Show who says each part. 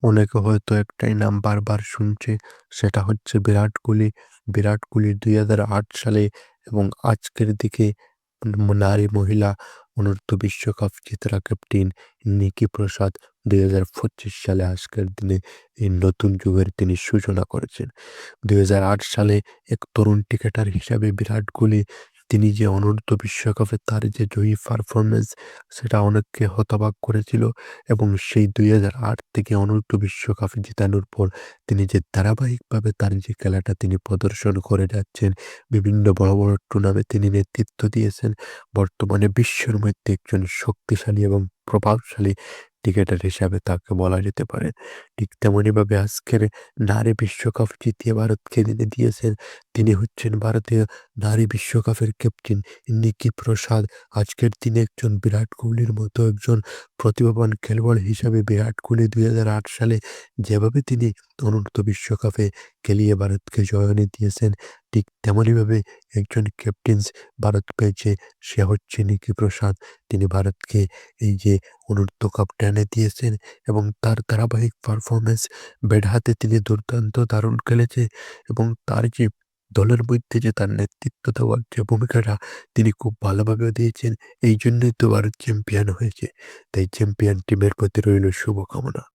Speaker 1: অনেকে হয়তো একটাই নাম বারবার শুনছে, সেটা হচ্ছে বিরাট কোহলি। বিরাট কোহলি ২০০৮ সালে এবং আজকের দিকে নারী মহিলা অনূর্ধ্ব বিশ্বকাপ জেতারা ক্যাপ্টেন নিকি প্রসাদ ২০২৫ সালে আজকের দিনে এই নতুন যুগের তিনি সূচনা করেছেন। ২০০৮ সালে এক তরুণ ক্রিকেটার হিসাবে বিরাট কোহলি তিনি যে অনূর্ধ্ব বিশ্বকাপে তার যে জয়ী পারফরম্যান্স সেটা অনেককে হতবাক করেছিল এবং সেই ২০০৮ থেকে অনূর্ধ্ব বিশ্বকাপ জেতানোর পর তিনি যে ধারাবাহিকভাবে তার যে খেলাটা তিনি প্রদর্শন করে যাচ্ছেন, বিভিন্ন বড়, বড় টুর্নামেন্টে তিনি নেতৃত্ব দিয়েছেন। বর্তমানে বিশ্বের মধ্যে একজন শক্তিশালী এবং প্রভাবশালী ক্রিকেটার হিসাবে তাকে বলা যেতে পারে। ঠিক তেমনিভাবে আজকের নারী বিশ্বকাপ জিতিয়ে ভারতকে এনে দিয়েছেন। তিনি হচ্ছেন ভারতীয় নারী বিশ্বকাপের ক্যাপ্টেন নিকি প্রসাদ। আজকের দিনে একজন বিরাট কোহলির মতো একজন প্রতিভাবান খেলোয়াড় হিসাবে বিরাট কোহলি ২০০৮ সালে যেভাবে তিনি অনূর্ধ্ব বিশ্বকাপে খেলিয়ে ভারতকে জয় এনে দিয়েছেন, ঠিক তেমনিভাবে একজন ক্যাপ্টেন্স ভারত পেয়েছে, সে হচ্ছে নিকি প্রসাদ। তিনি ভারতকে এই যে অনূর্ধ্ব কাপটা এনে দিয়েছেন এবং তার ধারাবাহিক পারফরম্যান্স ব্যাট হাতে তিনি দুর্দান্ত দারুণ খেলেছে এবং তার যে দলের মধ্যে যে তার নেতৃত্ব দেওয়ার যে ভূমিকাটা তিনি খুব ভালোভাবে দিয়েছেন। এইজন্যই তো ভারত চ্যাম্পিয়ন হয়েছে। তাই চ্যাম্পিয়ন টিমের প্রতি রইল শুভকামনা।